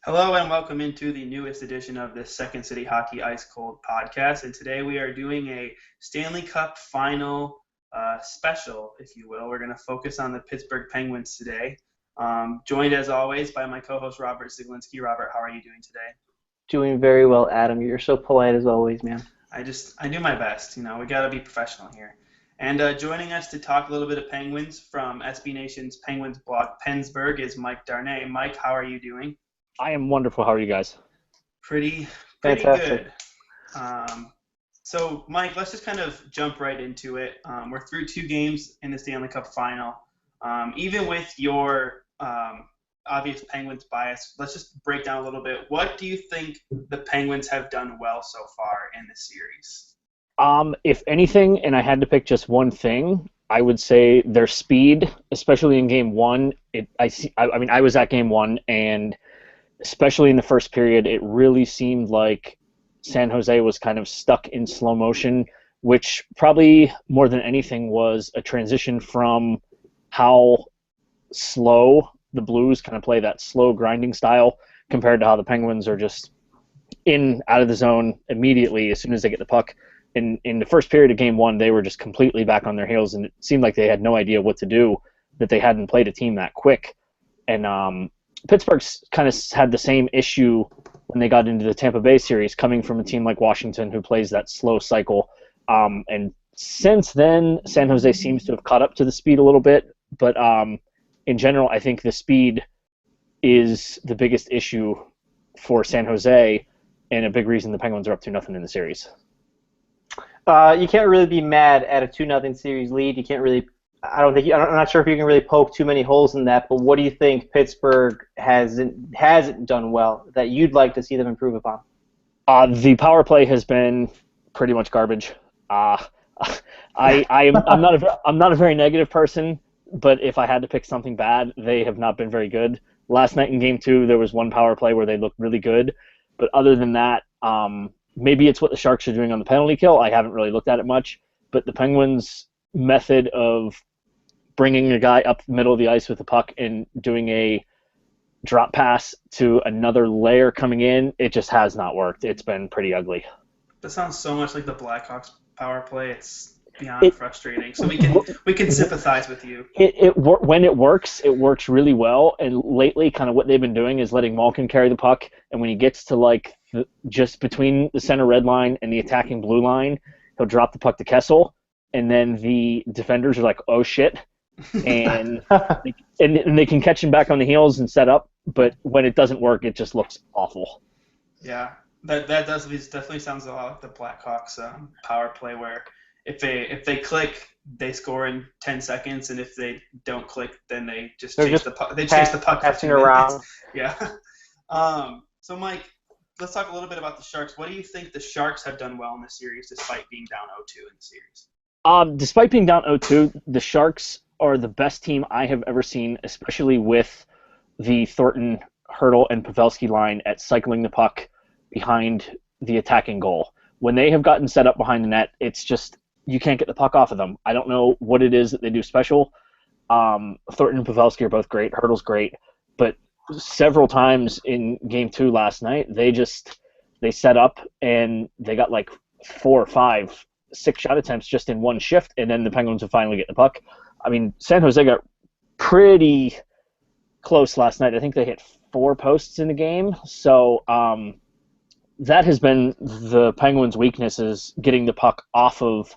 Hello and welcome into the newest edition of the Second City Hockey Ice Cold podcast. And today we are doing a Stanley Cup final special, if you will. We're going to focus on the Pittsburgh Penguins today. Joined as always by my co-host Robert Ziglinski. Robert, how are you doing today? Doing very well, Adam. You're so polite as always, man. I do my best. You know, we got to be professional here. And joining us to talk a little bit of Penguins from SB Nation's Penguins blog Pennsburg is Mike Darnay. Mike, how are you doing? I am wonderful. How are you guys? Pretty Fantastic. good. So, Mike, let's just kind of jump right into it. We're through two games in the Stanley Cup final. Even with your obvious Penguins bias, let's just break down a little bit. What do you think the Penguins have done well so far in the series? If anything, and I had to pick just one thing, I would say their speed, especially in Game 1. I was at Game 1, and especially in the first period, it really seemed like San Jose was kind of stuck in slow motion, which probably more than anything was a transition from how slow the Blues kind of play that slow grinding style compared to how the Penguins are just out of the zone immediately as soon as they get the puck. In the first period of Game 1, they were just completely back on their heels, and it seemed like they had no idea what to do, that they hadn't played a team that quick. And Pittsburgh's kind of had the same issue when they got into the Tampa Bay series, coming from a team like Washington who plays that slow cycle. And since then, San Jose seems to have caught up to the speed a little bit. But in general, I think the speed is the biggest issue for San Jose, and a big reason the Penguins are up 2-0 in the series. You can't really be mad at a 2-0 series lead. You can't really. I'm not sure if you can really poke too many holes in that. But what do you think Pittsburgh hasn't done well that you'd like to see them improve upon? The power play has been pretty much garbage. I'm not a very negative person, but if I had to pick something bad, they have not been very good. Last night in Game 2, there was one power play where they looked really good, but other than that, maybe it's what the Sharks are doing on the penalty kill. I haven't really looked at it much, but the Penguins' method of bringing a guy up the middle of the ice with the puck and doing a drop pass to another layer coming in, it just has not worked. It's been pretty ugly. That sounds so much like the Blackhawks power play. It's beyond frustrating. So we can sympathize with you. When it works really well. And lately, kind of what they've been doing is letting Malkin carry the puck. And when he gets to just between the center red line and the attacking blue line, he'll drop the puck to Kessel, and then the defenders are like, "Oh shit." And they can catch him back on the heels and set up, but when it doesn't work, it just looks awful. Yeah, that definitely sounds a lot like the Blackhawks power play, where if they click, they score in 10 seconds, and if they don't click, then they just chase the puck. They chase the puck passing for 2 around. minutes. Yeah. So Mike, let's talk a little bit about the Sharks. What do you think the Sharks have done well in the series, despite being down 0-2 in the series? Despite being down 0-2, the Sharks are the best team I have ever seen, especially with the Thornton, Hurdle, and Pavelski line at cycling the puck behind the attacking goal. When they have gotten set up behind the net, it's just you can't get the puck off of them. I don't know what it is that they do special. Thornton and Pavelski are both great. Hurdle's great. But several times in Game 2 last night, they set up and they got like 4 or 5, 6 shot attempts just in one shift, and then the Penguins would finally get the puck. I mean, San Jose got pretty close last night. I think they hit 4 posts in the game. So that has been the Penguins' weakness, is getting the puck off of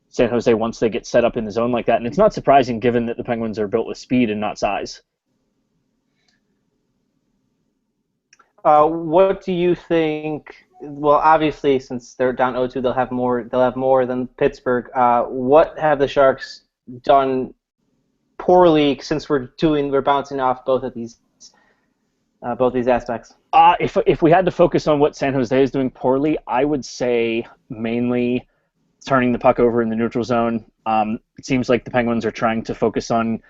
San Jose once they get set up in the zone like that. And it's not surprising given that the Penguins are built with speed and not size. What do you think? Well, obviously, since they're down 0-2, they'll have more than Pittsburgh. What have the Sharks done poorly since we're bouncing off both these aspects? If we had to focus on what San Jose is doing poorly, I would say mainly turning the puck over in the neutral zone. It seems like the Penguins are trying to focus on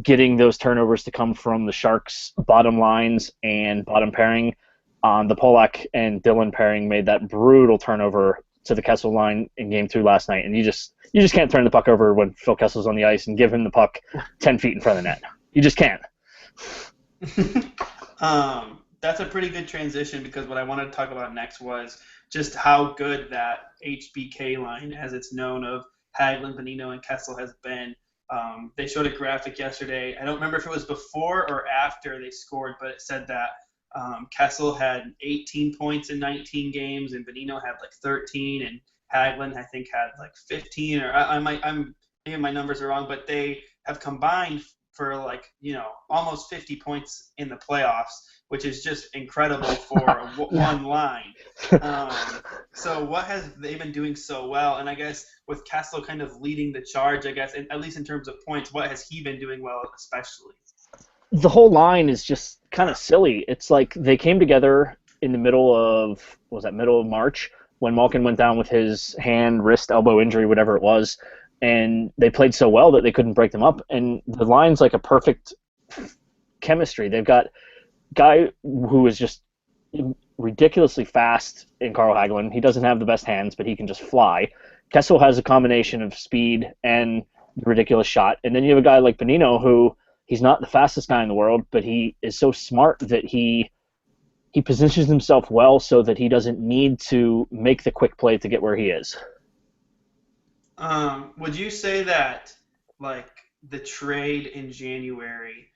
getting those turnovers to come from the Sharks' bottom lines and bottom pairing. The Polak and Dillon pairing made that brutal turnover to the Kessel line in Game 2 last night, and you just can't turn the puck over when Phil Kessel's on the ice and give him the puck 10 feet in front of the net. You just can't. That's a pretty good transition because what I wanted to talk about next was just how good that HBK line, as it's known, of Hagelin, Bonino, and Kessel has been. They showed a graphic yesterday. I don't remember if it was before or after they scored, but it said that Kessel had 18 points in 19 games, and Bonino had like 13, and Hagelin I think had like 15. Or I'm maybe my numbers are wrong, but they have combined for like almost 50 points in the playoffs, which is just incredible for one line. So what has they been doing so well? And I guess with Kessel kind of leading the charge, I guess, at least in terms of points, what has he been doing well especially? The whole line is just kind of silly. It's like they came together in the middle of March when Malkin went down with his hand, wrist, elbow injury, whatever it was, and they played so well that they couldn't break them up. And the line's like a perfect chemistry. They've got guy who is just ridiculously fast in Carl Hagelin. He doesn't have the best hands, but he can just fly. Kessel has a combination of speed and the ridiculous shot. And then you have a guy like Bonino who he's not the fastest guy in the world, but he is so smart that he positions himself well so that he doesn't need to make the quick play to get where he is. Would you say that like the trade in January,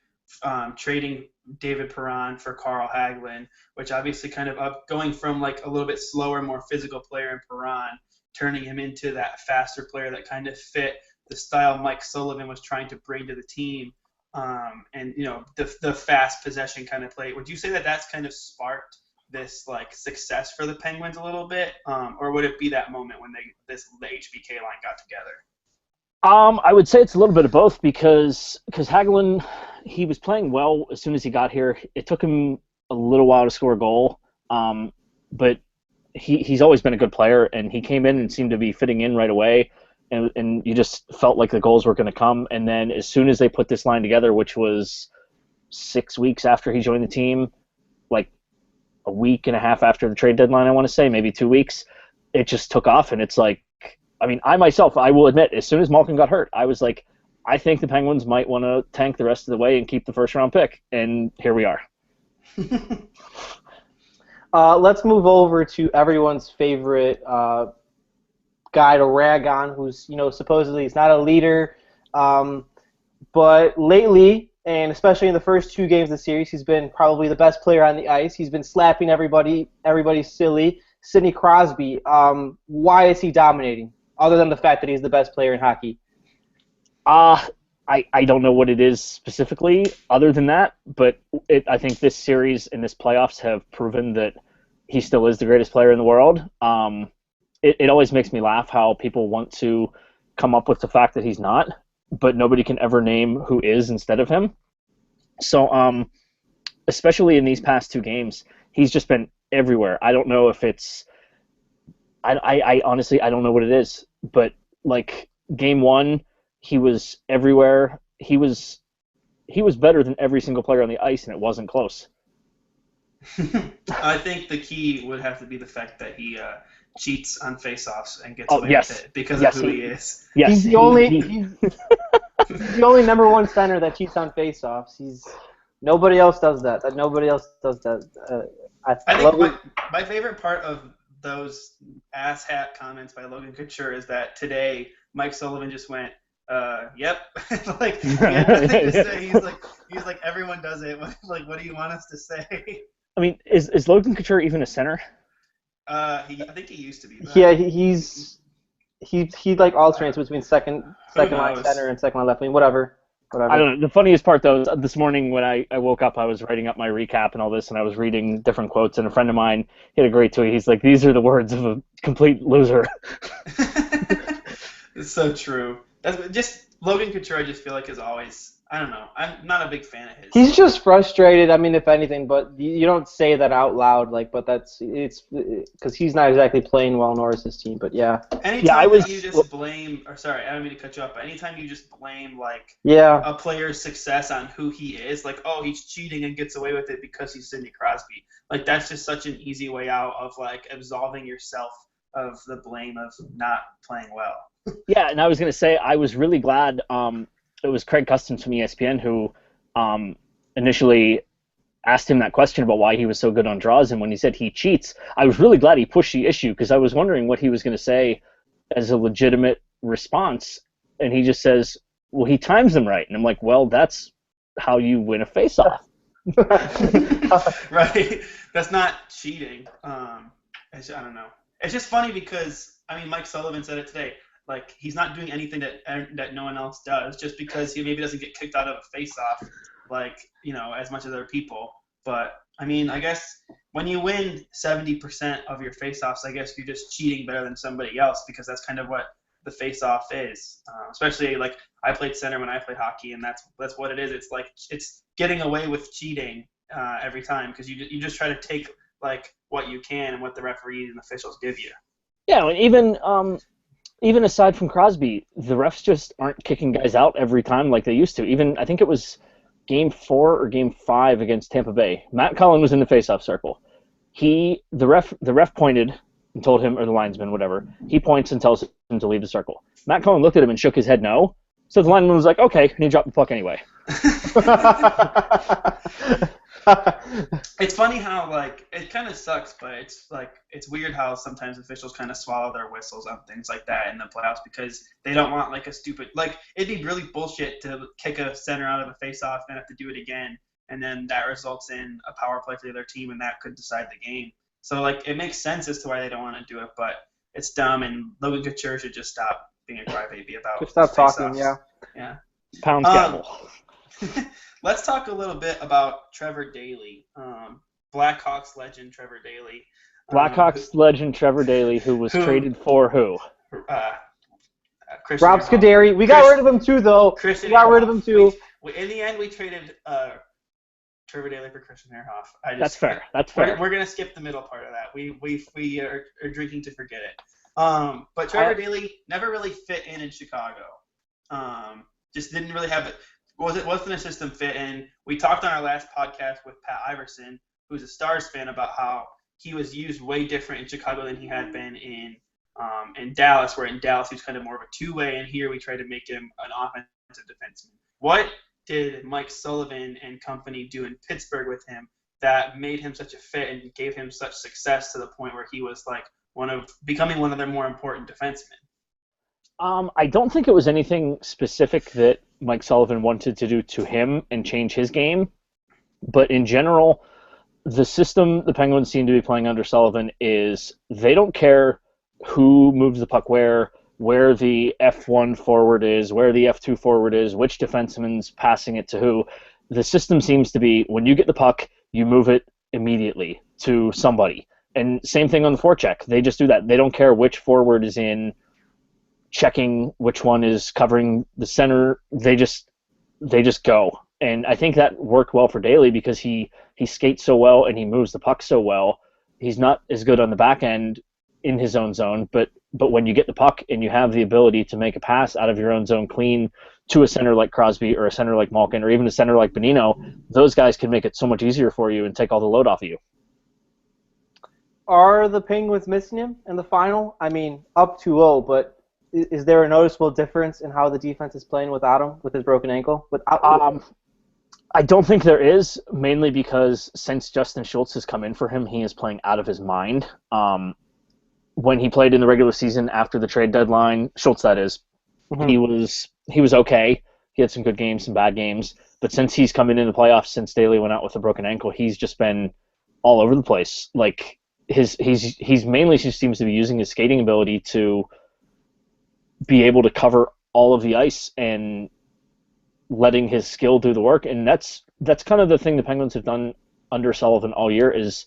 trading David Perron for Carl Hagelin, which obviously kind of going from like a little bit slower, more physical player in Perron, turning him into that faster player that kind of fit the style Mike Sullivan was trying to bring to the team, and the fast possession kind of play. Would you say that that's kind of sparked this like success for the Penguins a little bit, or would it be that moment when the HBK line got together? I would say it's a little bit of both because Hagelin, he was playing well as soon as he got here. It took him a little while to score a goal, but he's always been a good player, and he came in and seemed to be fitting in right away, and you just felt like the goals were going to come. And then as soon as they put this line together, which was 6 weeks after he joined the team, like a week and a half after the trade deadline, I want to say, maybe 2 weeks, it just took off. And it's like, I mean, I will admit, as soon as Malkin got hurt, I was like, I think the Penguins might want to tank the rest of the way and keep the first-round pick, and here we are. Let's move over to everyone's favorite guy to rag on, who's supposedly is not a leader, but lately, and especially in the first 2 games of the series, he's been probably the best player on the ice. He's been slapping everybody silly. Sidney Crosby. Why is he dominating? Other than the fact that he's the best player in hockey. I don't know what it is specifically other than that, but I think this series and this playoffs have proven that he still is the greatest player in the world. It always makes me laugh how people want to come up with the fact that he's not, but nobody can ever name who is instead of him. So, especially in these past 2 games, he's just been everywhere. I don't know if it's I honestly I don't know what it is, but like game 1, he was everywhere. He was better than every single player on the ice, and it wasn't close. I think the key would have to be the fact that he cheats on faceoffs and gets away with it because of who he is. Yes, he's the only number 1 center that cheats on faceoffs. Nobody else does that. I think my favorite part of those asshat comments by Logan Couture is that today Mike Sullivan just went, yep. Like, he had nothing to say. He's like, everyone does it. What do you want us to say? I mean, is Logan Couture even a center? I think he used to be. Yeah, he like alternates between second line center and second line left wing, whatever. I don't know. The funniest part, though, is this morning when I woke up, I was writing up my recap and all this, and I was reading different quotes, and a friend of mine hit a great tweet. He's like, these are the words of a complete loser. It's so true. That's just Logan Couture, I just feel like is always, I don't know. I'm not a big fan of his. He's just frustrated, I mean, if anything, but you don't say that out loud, but it's because he's not exactly playing well, nor is his team, but yeah. Anytime you just blame, or sorry, I don't mean to cut you off, but anytime you just blame, a player's success on who he is, oh, he's cheating and gets away with it because he's Sidney Crosby, that's just such an easy way out of, absolving yourself of the blame of not playing well. Yeah, and I was going to say, I was really glad it was Craig Custance from ESPN who initially asked him that question about why he was so good on draws, and when he said he cheats, I was really glad he pushed the issue because I was wondering what he was going to say as a legitimate response, and he just says, well, he times them right. And I'm like, well, that's how you win a face-off. Right. That's not cheating. I don't know. It's just funny because, I mean, Mike Sullivan said it today. Like, he's not doing anything that no one else does just because he maybe doesn't get kicked out of a face-off, like, as much as other people. But, I mean, I guess when you win 70% of your face-offs, I guess you're just cheating better than somebody else because that's kind of what the face-off is. Especially, like, I played center when I played hockey, and that's what it is. It's like it's getting away with cheating every time because you just try to take, like, what you can and what the referees and officials give you. Yeah, and even aside from Crosby, the refs just aren't kicking guys out every time like they used to. Even I think it was Game 4 or Game 5 against Tampa Bay. Matt Cullen was in the face-off circle. The ref pointed and told him, or the linesman, whatever. He points and tells him to leave the circle. Matt Cullen looked at him and shook his head no. So the lineman was like, okay, and he dropped the puck anyway. It's funny how, like, it kind of sucks, but it's weird how sometimes officials kind of swallow their whistles on things like that in the playoffs because they don't want, like, a stupid, like, it'd be really bullshit to kick a center out of a face-off and have to do it again, and then that results in a power play for the other team, and that could decide the game. So, like, it makes sense as to why they don't want to do it, but it's dumb, and Logan Couture should just stop being a crybaby about Just stop talking, yeah. Yeah. Pounds gavel. Let's talk a little bit about Trevor Daley, Blackhawks legend Trevor Daley. Blackhawks legend Trevor Daley, who was traded for who? Rob Scuderi. We got rid of him too, though. We got rid of him too. In the end, we traded Trevor Daley for Christian Ehrhoff. That's fair. That's fair. We're gonna skip the middle part of that. We are drinking to forget it. But Trevor Daley never really fit in Chicago. Just didn't really have it. Wasn't a system fit in. We talked on our last podcast with Pat Iverson, who's a Stars fan, about how he was used way different in Chicago than he had been in Dallas, where in Dallas he was kind of more of a two-way, and here we tried to make him an offensive defenseman. What did Mike Sullivan and company do in Pittsburgh with him that made him such a fit and gave him such success to the point where he was like becoming one of their more important defensemen? I don't think it was anything specific that Mike Sullivan wanted to do to him and change his game. But in general, the system the Penguins seem to be playing under Sullivan is they don't care who moves the puck where the F1 forward is, where the F2 forward is, which defenseman's passing it to who. The system seems to be when you get the puck, you move it immediately to somebody. And same thing on the forecheck. They just do that. They don't care which forward is in checking which one is covering the center. They just go. And I think that worked well for Daley because he skates so well and he moves the puck so well. He's not as good on the back end in his own zone, but when you get the puck and you have the ability to make a pass out of your own zone clean to a center like Crosby or a center like Malkin or even a center like Bonino, those guys can make it so much easier for you and take all the load off of you. Are the Penguins missing him in the final? I mean, up 2-0, but is there a noticeable difference in how the defense is playing without him, with his broken ankle? I don't think there is, mainly because since Justin Schultz has come in for him, he is playing out of his mind. When he played in the regular season after the trade deadline, Schultz that is, he was okay. He had some good games, some bad games. But since he's come in the playoffs, since Daley went out with a broken ankle, he's just been all over the place. Like he's mainly just seems to be using his skating ability to be able to cover all of the ice and letting his skill do the work. And that's kind of the thing the Penguins have done under Sullivan all year is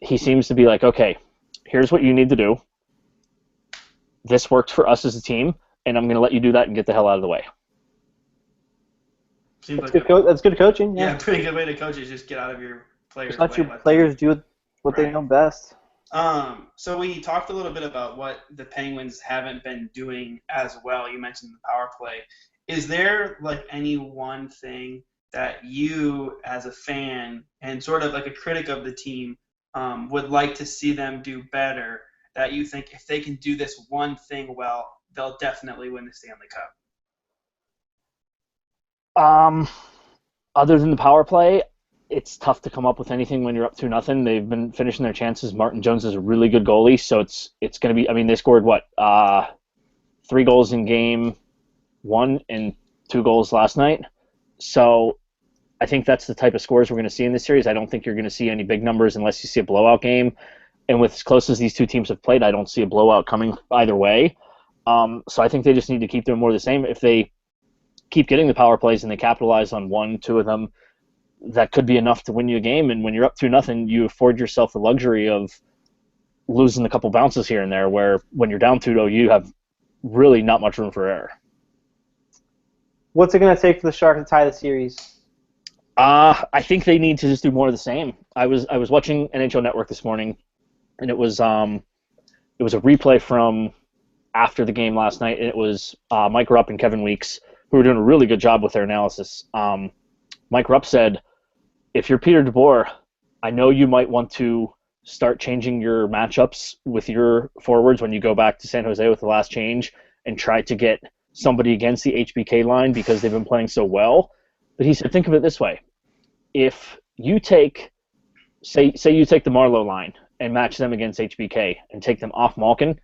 he seems to be like, okay, here's what you need to do. This worked for us as a team, and I'm going to let you do that and get the hell out of the way. That's good coaching. Yeah, pretty good way to coach is just get out of your players' way. Let your players do what they know best. So we talked a little bit about what the Penguins haven't been doing as well. You mentioned the power play. Is there like any one thing that you as a fan and sort of like a critic of the team would like to see them do better, that you think if they can do this one thing well, they'll definitely win the Stanley Cup? Other than the power play, it's tough to come up with anything when you're up 2-0. They've been finishing their chances. Martin Jones is a really good goalie, so it's going to be. I mean, they scored 3 goals in game 1 and 2 goals last night. So I think that's the type of scores we're going to see in this series. I don't think you're going to see any big numbers unless you see a blowout game. And with as close as these two teams have played, I don't see a blowout coming either way. So I think they just need to keep doing more of the same. If they keep getting the power plays and they capitalize on 1-2 of them, that could be enough to win you a game. And when you're up 2-0, you afford yourself the luxury of losing a couple bounces here and there, where when you're down 2-0, you have really not much room for error. What's it going to take for the Sharks to tie the series? I think they need to just do more of the same. I was watching NHL Network this morning, and it was a replay from after the game last night, and it was Mike Rupp and Kevin Weeks, who were doing a really good job with their analysis. Mike Rupp said, if you're Peter DeBoer, I know you might want to start changing your matchups with your forwards when you go back to San Jose with the last change and try to get somebody against the HBK line because they've been playing so well. But he said, think of it this way. If you take, say you take the Marleau line and match them against HBK and take them off Malkin,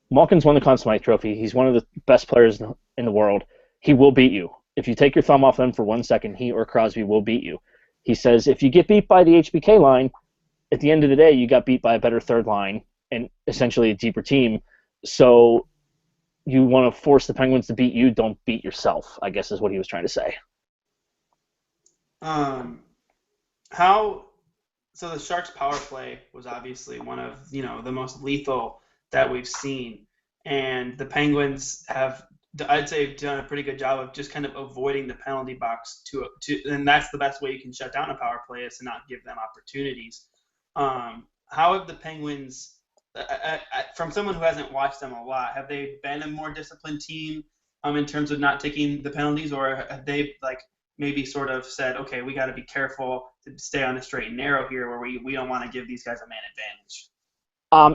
Malkin's won the Conn Smythe Trophy. He's one of the best players in the world. He will beat you. If you take your thumb off them for 1 second, he or Crosby will beat you. He says, if you get beat by the HBK line, at the end of the day, you got beat by a better third line and essentially a deeper team. So you want to force the Penguins to beat you, don't beat yourself, I guess is what he was trying to say. So the Sharks' power play was obviously one of the most lethal that we've seen, and the Penguins have, I'd say, done a pretty good job of just kind of avoiding the penalty box and that's the best way you can shut down a power play, is to not give them opportunities. How have the Penguins, from someone who hasn't watched them a lot, have they been a more disciplined team in terms of not taking the penalties, or have they maybe sort of said, okay, we got to be careful to stay on the straight and narrow here, where we don't want to give these guys a man advantage?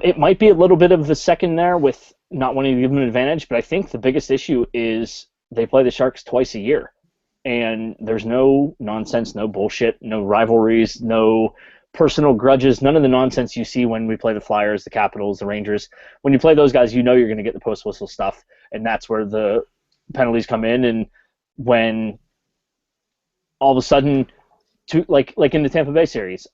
It might be a little bit of the second there with not wanting to give them an advantage, but I think the biggest issue is they play the Sharks twice a year, and there's no nonsense, no bullshit, no rivalries, no personal grudges, none of the nonsense you see when we play the Flyers, the Capitals, the Rangers. When you play those guys, you know you're going to get the post-whistle stuff, and that's where the penalties come in. And when all of a sudden, like in the Tampa Bay series,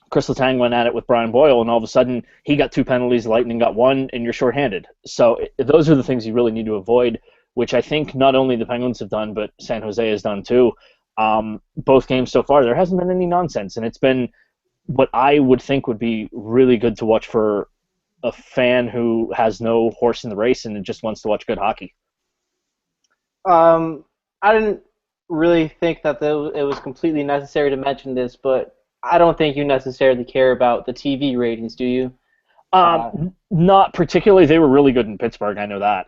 Chris Letang went at it with Brian Boyle, and all of a sudden he got 2 penalties, Lightning got 1, and you're shorthanded. So those are the things you really need to avoid, which I think not only the Penguins have done, but San Jose has done too. Both games so far, there hasn't been any nonsense, and it's been what I would think would be really good to watch for a fan who has no horse in the race and just wants to watch good hockey. I didn't really think that it was completely necessary to mention this, but I don't think you necessarily care about the TV ratings, do you? Not particularly. They were really good in Pittsburgh. I know that.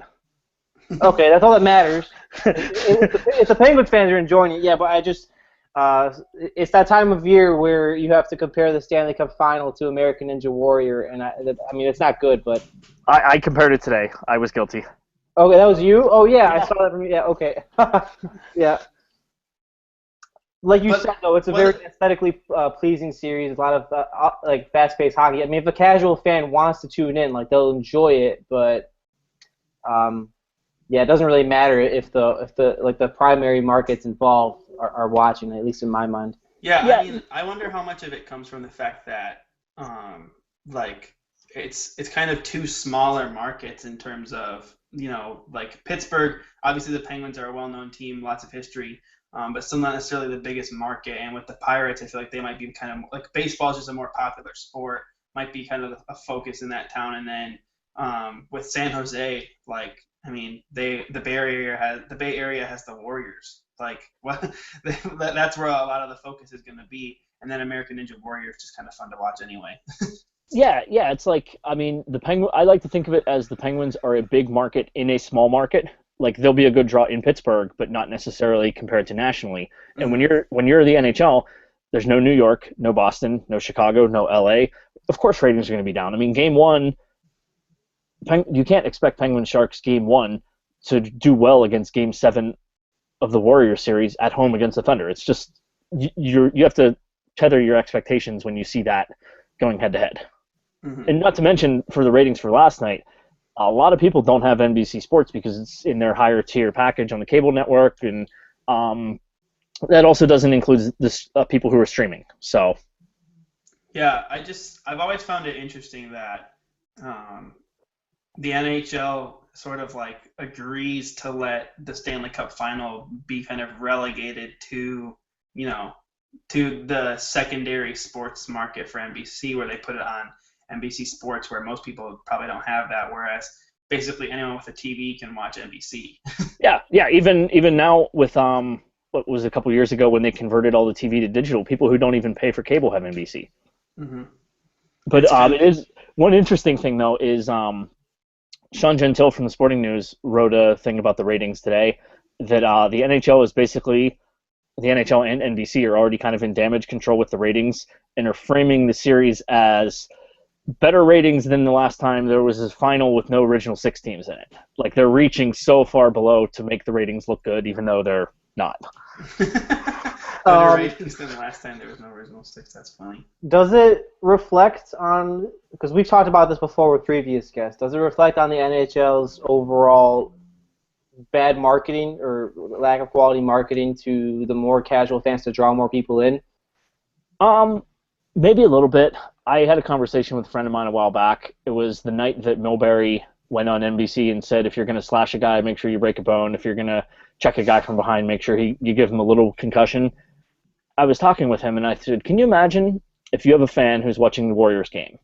Okay, that's all that matters. If the Penguins fans are enjoying it, yeah, but I just it's that time of year where you have to compare the Stanley Cup Final to American Ninja Warrior, and I mean, it's not good, but I compared it today. I was guilty. Okay, that was you? Oh, yeah, I saw that from you. Yeah, okay. Yeah. Like you said, though, it's a very aesthetically pleasing series. A lot of fast-paced hockey. I mean, if a casual fan wants to tune in, they'll enjoy it. But yeah, it doesn't really matter if the primary markets involved are watching. At least in my mind. Yeah. I mean, I wonder how much of it comes from the fact that it's kind of 2 smaller markets in terms of Pittsburgh. Obviously, the Penguins are a well-known team, lots of history. But still not necessarily the biggest market. And with the Pirates, I feel like they might be kind of baseball is just a more popular sport, might be kind of a focus in that town. And then with San Jose, the Bay Area has the Warriors. That's where a lot of the focus is going to be. And then American Ninja Warrior is just kind of fun to watch anyway. Yeah, it's I like to think of it as the Penguins are a big market in a small market. They'll be a good draw in Pittsburgh, but not necessarily compared to nationally. And when you're the NHL, there's no New York, no Boston, no Chicago, no LA. Of course, ratings are going to be down. I mean, Game 1, you can't expect Penguins Sharks Game 1 to do well against Game 7 of the Warriors series at home against the Thunder. It's just you have to tether your expectations when you see that going head to head. And not to mention for the ratings for last night, a lot of people don't have NBC Sports because it's in their higher tier package on the cable network, and that also doesn't include this people who are streaming. So yeah, I've always found it interesting that the NHL sort of like agrees to let the Stanley Cup final be kind of relegated to, to the secondary sports market for NBC, where they put it on NBC Sports, where most people probably don't have that, whereas basically anyone with a TV can watch NBC. yeah, even now with what was a couple years ago when they converted all the TV to digital, people who don't even pay for cable have NBC. Mm-hmm. But it is one interesting thing though is Sean Gentile from the Sporting News wrote a thing about the ratings today that the NHL is basically the NHL and NBC are already kind of in damage control with the ratings and are framing the series as better ratings than the last time there was a final with no original 6 teams in it. Like they're reaching so far below to make the ratings look good, even though they're not. Better ratings than the last time there was no original 6. That's funny. Does it reflect on, because we've talked about this before with previous guests, does it reflect on the NHL's overall bad marketing or lack of quality marketing to the more casual fans to draw more people in? Maybe a little bit. I had a conversation with a friend of mine a while back. It was the night that Milbury went on NBC and said, if you're going to slash a guy, make sure you break a bone. If you're going to check a guy from behind, make sure you give him a little concussion. I was talking with him, and I said, can you imagine if you have a fan who's watching the Warriors game?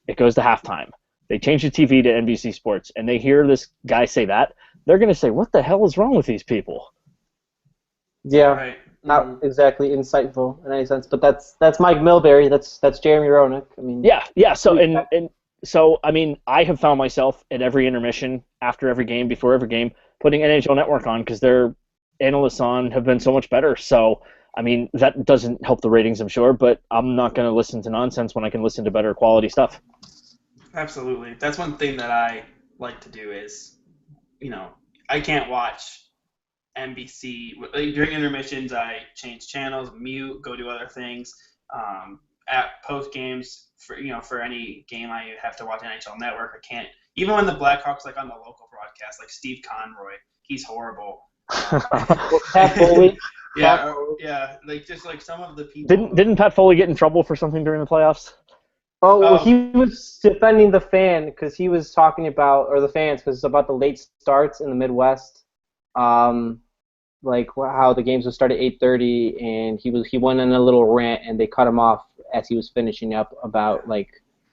It goes to halftime. They change the TV to NBC Sports, and they hear this guy say that. They're going to say, what the hell is wrong with these people? Yeah. Right. Not exactly insightful in any sense, but that's Mike Milbury. That's Jeremy Roenick. I mean, yeah. So so I mean, I have found myself at every intermission, after every game, before every game, putting NHL Network on because their analysts on have been so much better. So I mean, that doesn't help the ratings, I'm sure, but I'm not going to listen to nonsense when I can listen to better quality stuff. Absolutely. That's one thing that I like to do is, I can't watch NBC. During intermissions, I change channels, mute, go do other things. At post games, for any game I have to watch NHL Network, I can't. Even when the Blackhawks on the local broadcast, like Steve Conroy, he's horrible. Pat Foley. Yeah, just some of the people. Didn't Pat Foley get in trouble for something during the playoffs? Oh, well, he was defending the fan because he was talking about, or the fans, because it's about the late starts in the Midwest. Like how the games would start at 8:30, and he went on a little rant, and they cut him off as he was finishing up about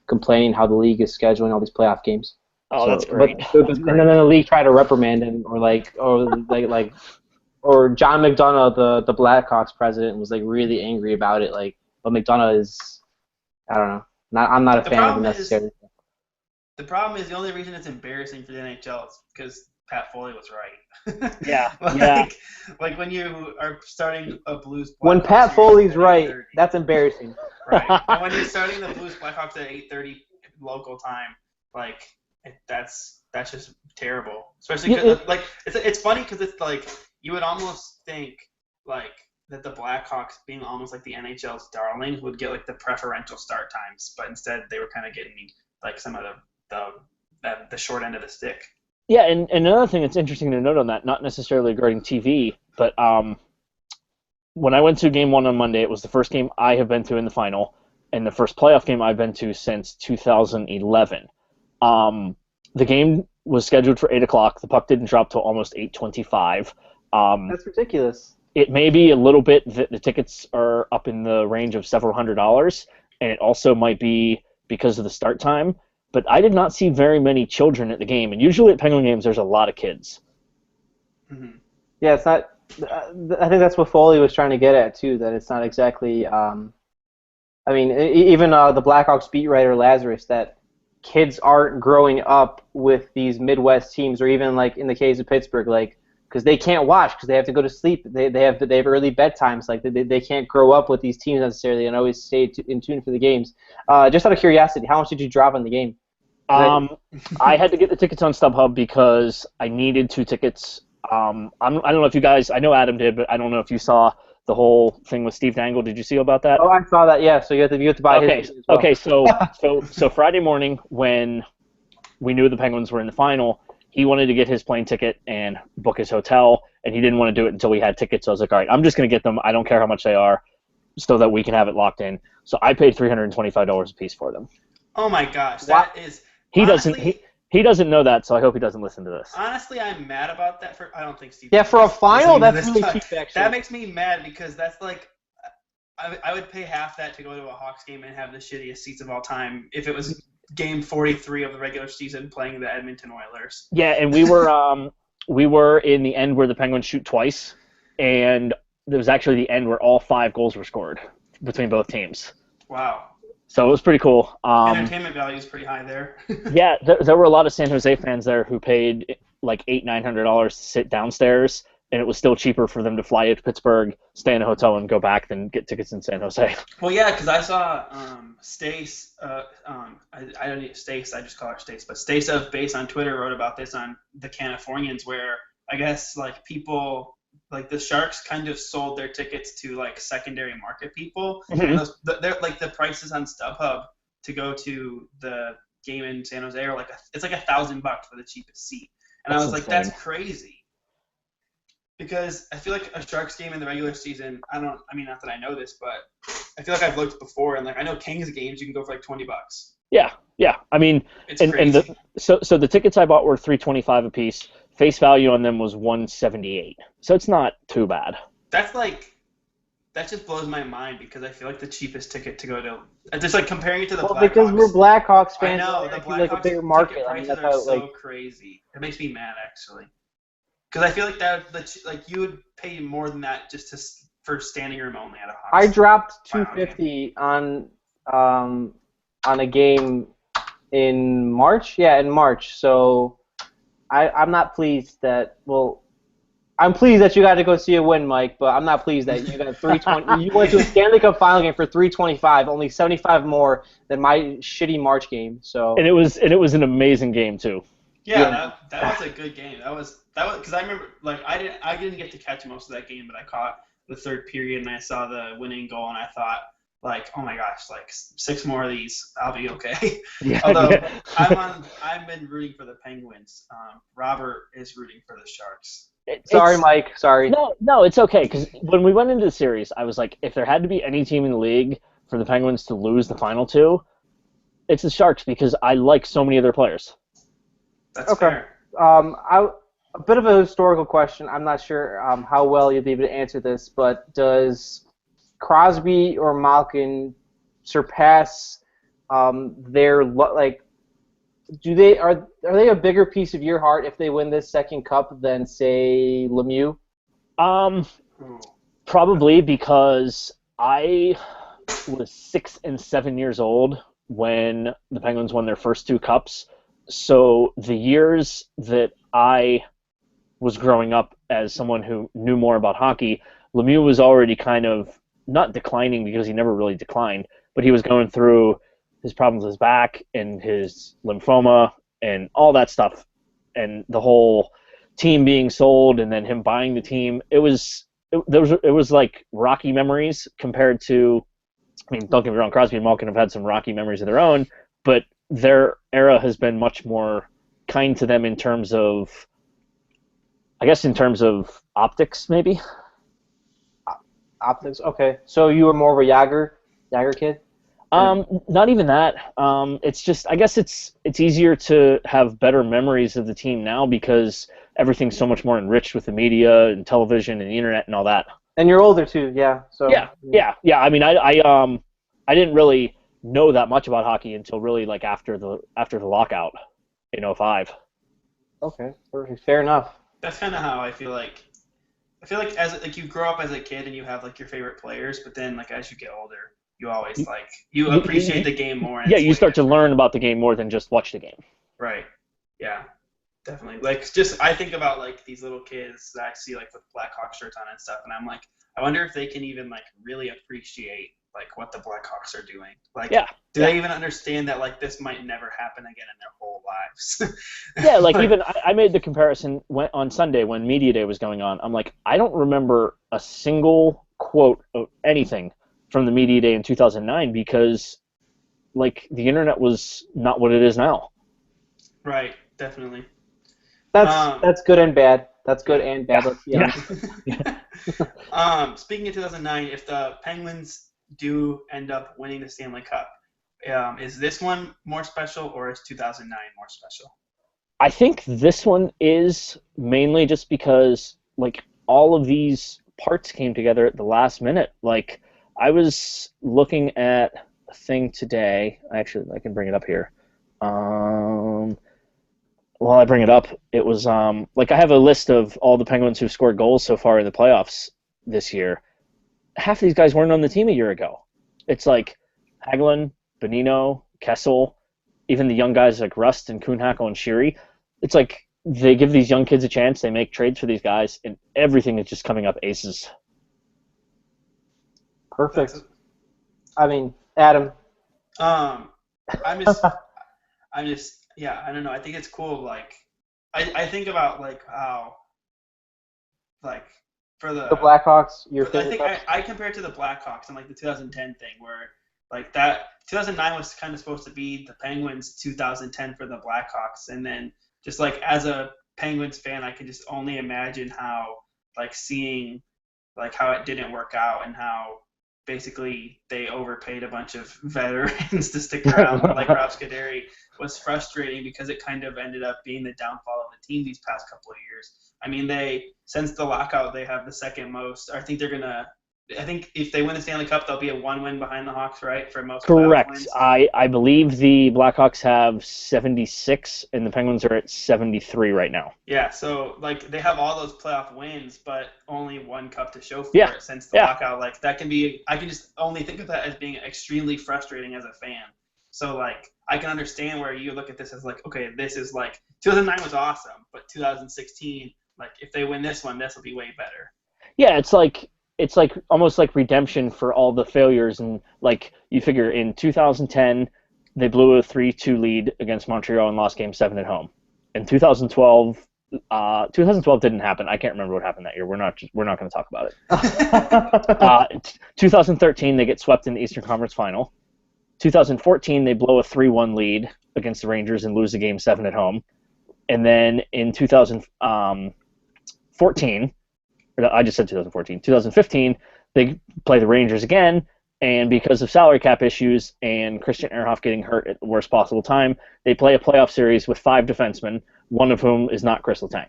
complaining how the league is scheduling all these playoff games. Oh, that's great. And then the league tried to reprimand him, or John McDonough, the Blackhawks president, was really angry about it. But McDonough is, I don't know. I'm not a fan of him necessarily. The problem is the only reason it's embarrassing for the NHL is because Pat Foley was right. Yeah. Like when you are starting a Blues. When Pat Foley's right, that's embarrassing. Right. And when you're starting the Blues Blackhawks at 8:30 local time, that's just terrible. Especially because it's funny because it's you would almost think that the Blackhawks, being almost like the NHL's darlings, would get the preferential start times, but instead they were kind of getting some of the short end of the stick. Yeah, and another thing that's interesting to note on that, not necessarily regarding TV, but when I went to Game 1 on Monday, it was the first game I have been to in the final, and the first playoff game I've been to since 2011. The game was scheduled for 8 o'clock. The puck didn't drop till almost 8:25. That's ridiculous. It may be a little bit that the tickets are up in the range of several $100s, and it also might be because of the start time. But I did not see very many children at the game, and usually at Penguin games there's a lot of kids. Mm-hmm. Yeah, it's not. I think that's what Foley was trying to get at too. That it's not exactly. I mean, even the Blackhawks beat writer Lazarus, that kids aren't growing up with these Midwest teams, or even in the case of Pittsburgh, because they can't watch because they have to go to sleep. They have early bedtimes. They can't grow up with these teams necessarily and always stay in tune for the games. Just out of curiosity, how much did you drop on the game? I had to get the tickets on StubHub because I needed 2 tickets. I don't know if you guys, I know Adam did, but I don't know if you saw the whole thing with Steve Dangle. Did you see about that? Oh, I saw that. Yeah, so you have to buy his ticket as well. Okay. So Friday morning when we knew the Penguins were in the final, he wanted to get his plane ticket and book his hotel, and he didn't want to do it until we had tickets. So I was like, all right, I'm just going to get them. I don't care how much they are, so that we can have it locked in. So I paid $325 a piece for them. Oh my gosh, that is. He honestly, he doesn't know that, so I hope he doesn't listen to this. Honestly, I'm mad about that. I don't think Steve. Yeah, for a final, that's listening really to this, cheap, actually. That makes me mad because that's like, I would pay half that to go to a Hawks game and have the shittiest seats of all time if it was game 43 of the regular season playing the Edmonton Oilers. Yeah, and we were in the end where the Penguins shoot twice, and there was actually the end where all 5 goals were scored between both teams. Wow. So it was pretty cool. Entertainment value is pretty high there. Yeah, there were a lot of San Jose fans there who paid like $800-900 to sit downstairs, and it was still cheaper for them to fly to Pittsburgh, stay in a hotel, and go back than get tickets in San Jose. Well, yeah, because I saw Stace. I don't need Stace. I just call her Stace. But Stace of Base on Twitter wrote about this on the Californians, where I guess like people. Like the Sharks kind of sold their tickets to like secondary market people. Mm-hmm. And they're like the prices on StubHub to go to the game in San Jose are it's like $1,000 for the cheapest seat. And I was like, that's crazy. Because I feel like a Sharks game in the regular season, not that I know this, but I feel like I've looked before and like I know Kings games you can go for like $20. Yeah. I mean, it's crazy. And so the tickets I bought were $325 a piece. Face value on them was $178, so it's not too bad. That just blows my mind because I feel like the cheapest ticket to go to, just like comparing it to the Blackhawks. Because we're Blackhawks fans, I know the Blackhawks like a bigger market. Prices are so crazy. It makes me mad actually, because I feel like you would pay more than that just for standing room only at a Hawks. I dropped $250 on a game in March. Yeah, in March. So. I'm not pleased that. Well, I'm pleased that you got to go see a win, Mike. But I'm not pleased that you got $320. You went to a Stanley Cup final game for $325, only $75 more than my shitty March game. So. And it was an amazing game too. Yeah, that was a good game. That was because I remember like I didn't get to catch most of that game, but I caught the third period and I saw the winning goal and I thought. Like, oh my gosh, like 6 more of these, I'll be okay. Yeah, Although yeah. I've been rooting for the Penguins. Robert is rooting for the Sharks. Sorry, Mike. Sorry. No, it's okay. Because when we went into the series, I was like, if there had to be any team in the league for the Penguins to lose the final 2, it's the Sharks because I like so many of their players. That's fair. A bit of a historical question. I'm not sure how well you'll be able to answer this, but does Crosby or Malkin surpass their like? Are they a bigger piece of your heart if they win this second cup than say Lemieux? Probably because I was 6 and 7 years old when the Penguins won their first 2 cups. So the years that I was growing up as someone who knew more about hockey, Lemieux was already kind of not declining because he never really declined, but he was going through his problems with his back and his lymphoma and all that stuff, and the whole team being sold and then him buying the team. It was like rocky memories compared to. I mean, don't get me wrong, Crosby and Malkin have had some rocky memories of their own, but their era has been much more kind to them in terms of optics, maybe. Optics, okay. So you were more of a Jagger kid? Not even that. It's just I guess it's easier to have better memories of the team now because everything's so much more enriched with the media and television and the internet and all that. And you're older too, yeah. So yeah. I mean, I didn't really know that much about hockey until really like after the lockout in 2005. Okay, perfect. Fair enough. That's kind of how I feel like as like you grow up as a kid and you have like your favorite players, but then like as you get older, you always like you appreciate the game more. And yeah, you start to learn about the game more than just watch the game. Right. Yeah. Definitely. Like just I think about like these little kids that I see like with Blackhawks shirts on and stuff, and I'm like, I wonder if they can even like really appreciate like what the Blackhawks are doing. Like, do they even understand that like this might never happen again in their whole lives? Yeah, like even I made the comparison on Sunday when Media Day was going on. I'm like, I don't remember a single quote anything from the media day in 2009 because, like, the internet was not what it is now. Right, definitely. That's good and bad. That's good and bad. Let's be honest. Speaking of 2009, if the Penguins do end up winning the Stanley Cup, is this one more special or is 2009 more special? I think this one is mainly just because, like, all of these parts came together at the last minute. Like, I was looking at a thing today. Actually, I can bring it up here. While I bring it up, it was like I have a list of all the Penguins who've scored goals so far in the playoffs this year. Half of these guys weren't on the team a year ago. It's like Hagelin, Bonino, Kessel, even the young guys like Rust and Kuhnhackl and Sheary. It's like they give these young kids a chance, they make trades for these guys, and everything is just coming up aces. Perfect. I mean, Adam. I'm just, yeah, I don't know. I think it's cool. Like, I think about like how, like, for the Blackhawks, I compare it to the Blackhawks and like the 2010 thing where like that 2009 was kind of supposed to be the Penguins 2010 for the Blackhawks, and then just like as a Penguins fan, I can just only imagine how like seeing like how it didn't work out and how basically they overpaid a bunch of veterans to stick around like Rob Scuderi was frustrating because it kind of ended up being the downfall of the team these past couple of years. I mean, since the lockout, they have the second most. I think if they win the Stanley Cup, they'll be a 1 win behind the Hawks, right? For most Correct. wins. I believe the Blackhawks have 76, and the Penguins are at 73 right now. Yeah, so like they have all those playoff wins, but only one cup to show for it since the lockout. Like I can just only think of that as being extremely frustrating as a fan. So like I can understand where you look at this as like, okay, this is like 2009 was awesome, but 2016, like if they win this one, this will be way better. Yeah, it's like almost like redemption for all the failures, and like you figure in 2010 they blew a 3-2 lead against Montreal and lost Game 7 at home. In 2012 didn't happen. I can't remember what happened that year. We're not going to talk about it. 2013 they get swept in the Eastern Conference Final. 2014 they blow a 3-1 lead against the Rangers and lose a Game 7 at home. And then in 2014, I just said 2014. 2015, they play the Rangers again, and because of salary cap issues and Christian Ehrhoff getting hurt at the worst possible time, they play a playoff series with 5 defensemen, one of whom is not Chris Letang.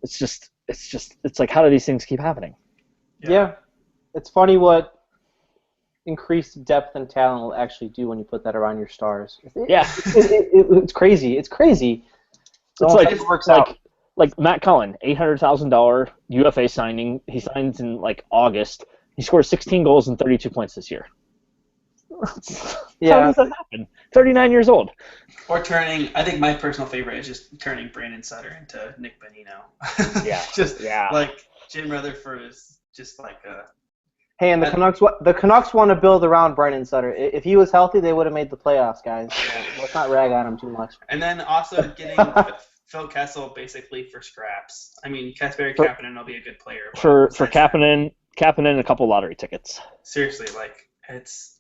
It's like, how do these things keep happening? Yeah. It's funny what increased depth and talent will actually do when you put that around your stars. It's crazy. It's crazy. It works out. Like Matt Cullen, $800,000 UFA signing. He signs in like August. He scores 16 goals and 32 points this year. How does that happen? 39 years old. Or I think my personal favorite is just turning Brandon Sutter into Nick Bonino. Like Jim Rutherford is just like a... Hey, and the Canucks want to build around Brandon Sutter. If he was healthy, they would have made the playoffs, guys. Let's not rag on him too much. And then also getting Phil Kessel basically for scraps. I mean, Kasperi Kapanen will be a good player. For Kapanen, a couple lottery tickets. Seriously, like it's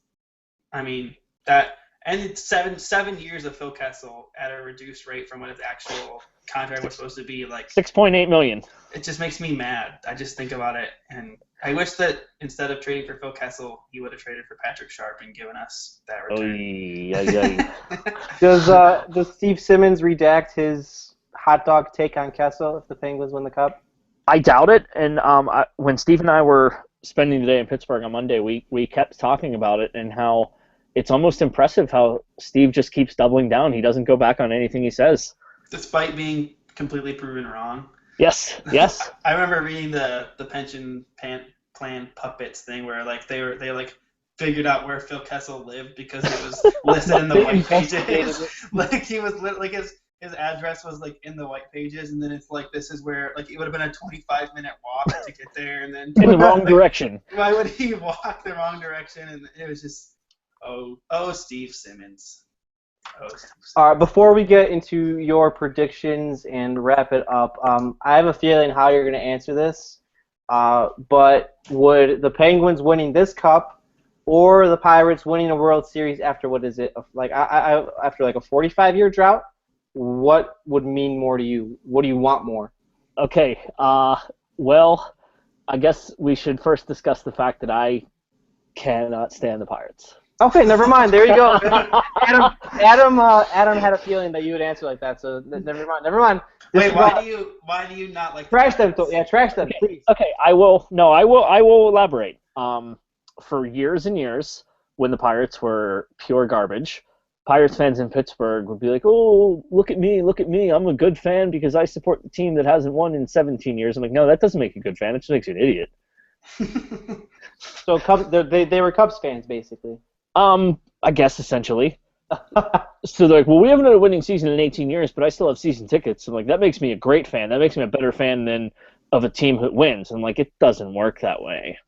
it's 7 years of Phil Kessel at a reduced rate from what his actual contract was supposed to be, like $6.8 million. It just makes me mad. I just think about it, and I wish that instead of trading for Phil Kessel, he would have traded for Patrick Sharp and given us that return. Does Steve Simmons redact his hot dog take on Kessel if the Penguins win the Cup? I doubt it. And when Steve and I were spending the day in Pittsburgh on Monday, we kept talking about it and how it's almost impressive how Steve just keeps doubling down. He doesn't go back on anything he says. Despite being completely proven wrong. Yes. I remember reading the pension plan puppets thing where like they figured out where Phil Kessel lived because it was listed in the white pages. Like he was like his address was like in the white pages, and then it's like this is where like it would have been a 25-minute walk to get there, and then in the wrong direction. Why would he walk the wrong direction? And it was just Steve Simmons. All right, before we get into your predictions and wrap it up, I have a feeling how you're going to answer this. But would the Penguins winning this cup or the Pirates winning a World Series after what is it? Like after like a 45-year drought, what would mean more to you? What do you want more? Okay. Well, I guess we should first discuss the fact that I cannot stand the Pirates. Okay, never mind. There you go. Adam had a feeling that you would answer like that, so never mind. Never mind. Wait, why do you not like trash them? Pirates? Yeah, trash them, please. Okay, I will elaborate. For years and years, when the Pirates were pure garbage, Pirates fans in Pittsburgh would be like, "Oh, look at me! I'm a good fan because I support the team that hasn't won in 17 years." I'm like, "No, that doesn't make you a good fan. It just makes you an idiot." So they were Cubs fans, basically. I guess essentially. So they're like, well, we haven't had a winning season in 18 years, but I still have season tickets. I'm like, that makes me a great fan. That makes me a better fan than of a team that wins. I'm like, it doesn't work that way.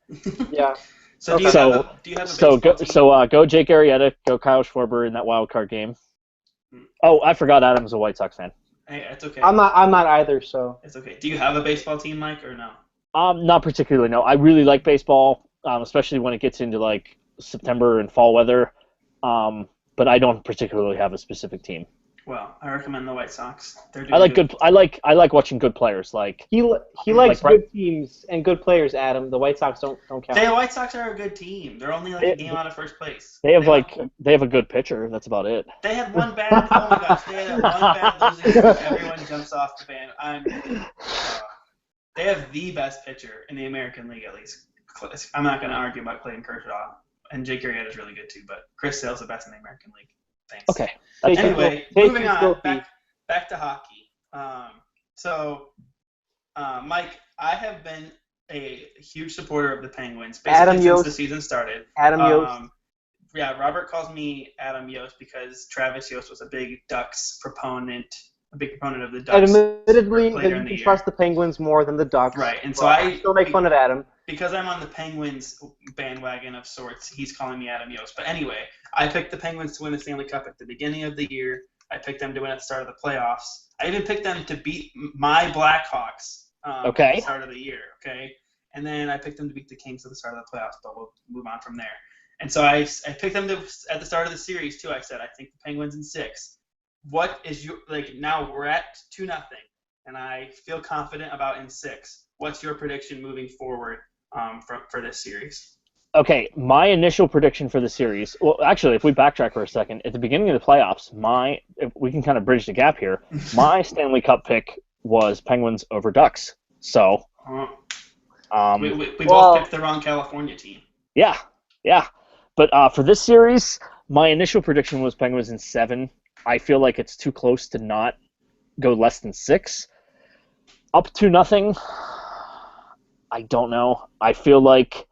Yeah. So do you have a baseball team? Go Jake Arrieta, go Kyle Schwarber in that wild card game. Oh, I forgot Adam's a White Sox fan. Hey, it's okay. I'm not either, so. It's okay. Do you have a baseball team, Mike, or no? Not particularly, no. I really like baseball, especially when it gets into like September and fall weather. But I don't particularly have a specific team. Well, I recommend the White Sox. I like watching good players. Like he likes good teams and good players. Adam, the White Sox don't count. The White Sox are a good team. They're only like a game out of first place. They have a good pitcher. That's about it. They had one bad. Oh my gosh, they had one bad losing streak. Everyone jumps off the band. They have the best pitcher in the American League, at least. I'm not going to argue about Clayton Kershaw. And Jake Arrieta is really good too, but Chris Sale's the best in the American League. Thanks. Okay. Anyway, moving on. Back to hockey. Mike, I have been a huge supporter of the Penguins basically since the season started. Adam Yost. Yeah, Robert calls me Adam Yost because Travis Yost was a big proponent of the Ducks. Admittedly, you can trust the Penguins more than the Ducks. Right, and so I still make fun of Adam. Because I'm on the Penguins bandwagon of sorts, he's calling me Adam Yost. But anyway, I picked the Penguins to win the Stanley Cup at the beginning of the year. I picked them to win at the start of the playoffs. I even picked them to beat my Blackhawks at the start of the year. Okay, and then I picked them to beat the Kings at the start of the playoffs. But we'll move on from there. And so I picked them at the start of the series too. I said I think the Penguins in 6. What is your now we're at 2-0, and I feel confident about in 6. What's your prediction moving forward for this series? Okay, my initial prediction for the series. Well, actually, if we backtrack for a second, at the beginning of the playoffs, if we can kind of bridge the gap here. My Stanley Cup pick was Penguins over Ducks. So, we both picked the wrong California team. Yeah. But for this series, my initial prediction was Penguins in 7. I feel like it's too close to not go less than 6. Up 2-0. I don't know. I feel like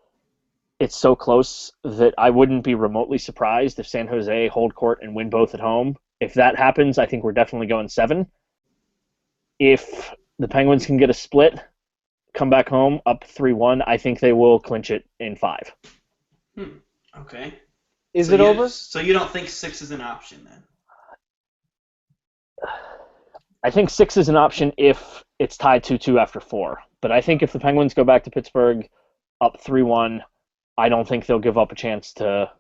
it's so close that I wouldn't be remotely surprised if San Jose hold court and win both at home. If that happens, I think we're definitely going 7. If the Penguins can get a split, come back home up 3-1, I think they will clinch it in 5. Okay. Is it over? So you don't think 6 is an option then? I think 6 is an option if it's tied 2-2 after 4. But I think if the Penguins go back to Pittsburgh up 3-1, I don't think they'll give up a chance to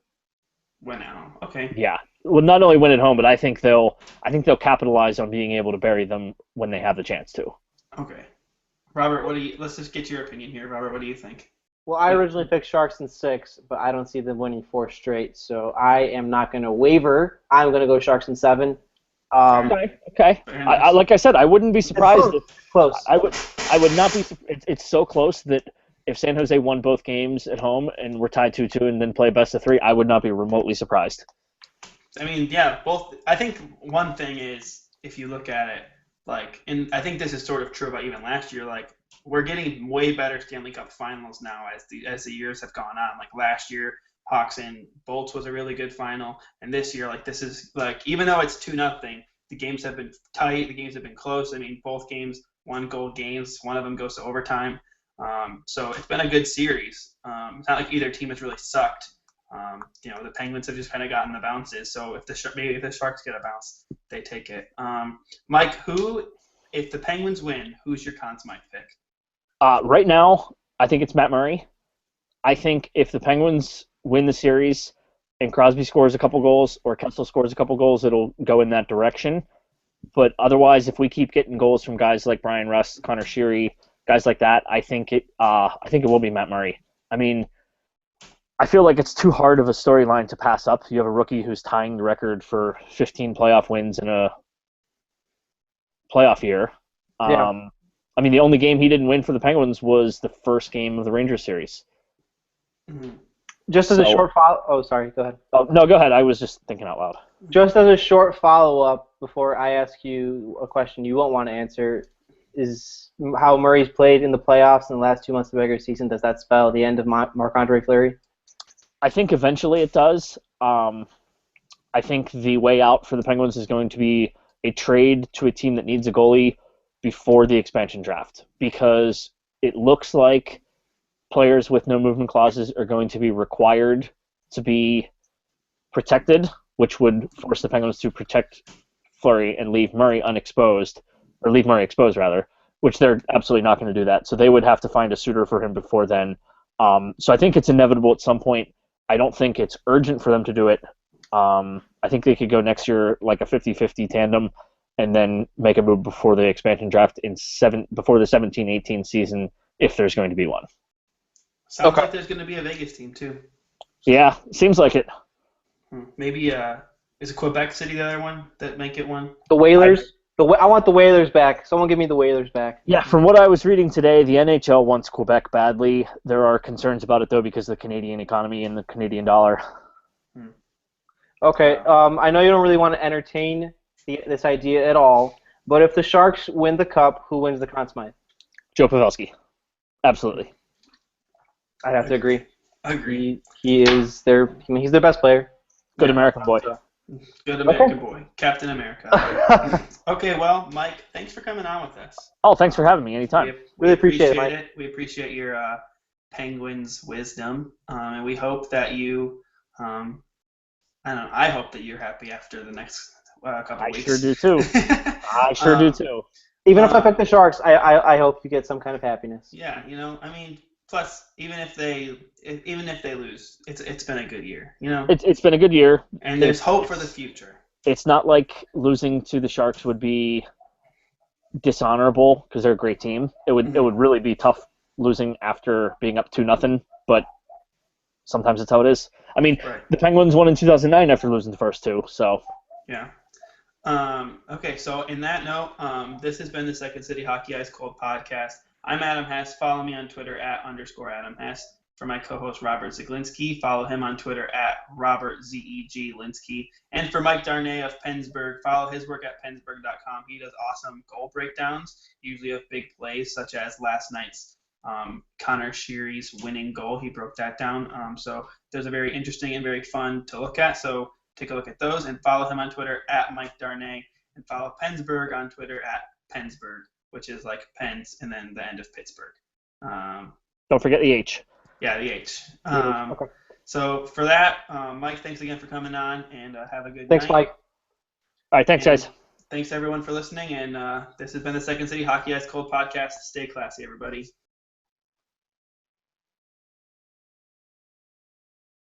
win at home. Okay. Yeah. Well, not only win at home, but I think they'll capitalize on being able to bury them when they have the chance to. Okay. Robert, let's just get your opinion here. Robert, what do you think? Well, I originally picked Sharks in 6, but I don't see them winning 4 straight, so I am not going to waver. I'm going to go Sharks in 7. Okay. Like I said, I wouldn't be surprised. Close. I would not be. It's so close that if San Jose won both games at home and we're tied 2-2 and then play best of 3, I would not be remotely surprised. I mean, yeah, both. I think one thing is if you look at it, and I think this is sort of true about even last year. We're getting way better Stanley Cup Finals now as the years have gone on. Like last year, Hawks and Bolts was a really good final, and this year, this is even though it's 2-0, the games have been tight, the games have been close. I mean, both games 1-goal games. One of them goes to overtime. So it's been a good series. It's not like either team has really sucked. The Penguins have just kind of gotten the bounces. So if the Sharks get a bounce, they take it. Mike, if the Penguins win, who's your Conn Smythe pick? Right now, I think it's Matt Murray. I think if the Penguins win the series and Crosby scores a couple goals or Kessel scores a couple goals, it'll go in that direction. But otherwise, if we keep getting goals from guys like Brian Rust, Connor Sheary, guys like that, I think it will be Matt Murray. I mean, I feel like it's too hard of a storyline to pass up. You have a rookie who's tying the record for 15 playoff wins in a playoff year. Yeah. I mean, the only game he didn't win for the Penguins was the first game of the Rangers series. Mm-hmm. Just as a short follow. Oh, sorry. Go ahead. Oh, no, go ahead. I was just thinking out loud. Just as a short follow-up before I ask you a question you won't want to answer, is how Murray's played in the playoffs in the last 2 months of the regular season. Does that spell the end of Marc-Andre Fleury? I think eventually it does. I think the way out for the Penguins is going to be a trade to a team that needs a goalie before the expansion draft, because it looks like players with no movement clauses are going to be required to be protected, which would force the Penguins to protect Fleury and leave Murray unexposed, or leave Murray exposed rather, which they're absolutely not going to do that. So they would have to find a suitor for him before then. So I think it's inevitable at some point. I don't think it's urgent for them to do it. I think they could go next year like a 50-50 tandem and then make a move before the expansion draft before the 17-18 season, if there's going to be one. Sounds like there's going to be a Vegas team too. Yeah, seems like it. Maybe is Quebec City the other one that might get one? The Whalers. I want the Whalers back. Someone give me the Whalers back. Yeah, from what I was reading today, the NHL wants Quebec badly. There are concerns about it though because of the Canadian economy and the Canadian dollar. Okay, I know you don't really want to entertain this idea at all, but if the Sharks win the Cup, who wins the Conn Smythe? Joe Pavelski. Absolutely. I'd have to agree. Agree. He's their best player. Good American boy. Good American boy. Captain America. Okay, well, Mike, thanks for coming on with us. Oh, thanks for having me anytime. Really appreciate it, Mike. We appreciate your Penguins wisdom, and we hope that you, I hope that you're happy after the next couple weeks. I sure do too. I sure do too. Even if I pick the Sharks, I hope you get some kind of happiness. Yeah, I mean, plus even if they lose, it's been a good year, It's been a good year, and there's hope for the future. It's not like losing to the Sharks would be dishonorable because they're a great team. It would really be tough losing after being up 2-0, but sometimes it's how it is. I mean, The Penguins won in 2009 after losing the first two, so. Yeah. Okay, so in that note, this has been the Second City Hockey Ice Cold podcast. I'm Adam Hess. Follow me on Twitter @_Adam Hess. For my co-host Robert Zaglinski, follow him on Twitter @RobertZEGLinski. And for Mike Darnay of Pennsburg, follow his work at Pennsburg.com. He does awesome goal breakdowns, usually of big plays, such as last night's Connor Sheary's winning goal. He broke that down. So those are very interesting and very fun to look at. So take a look at those and follow him on Twitter @Mike Darnay, and follow Pennsburg on Twitter @Pennsburg, which is like Pens and then the end of Pittsburgh. Don't forget the H. Yeah, the H. Okay. So for that, Mike, thanks again for coming on, and have a good night. Thanks, Mike. All right, thanks, guys. Thanks, everyone, for listening, and this has been the Second City Hockey Ice Cold podcast. Stay classy, everybody.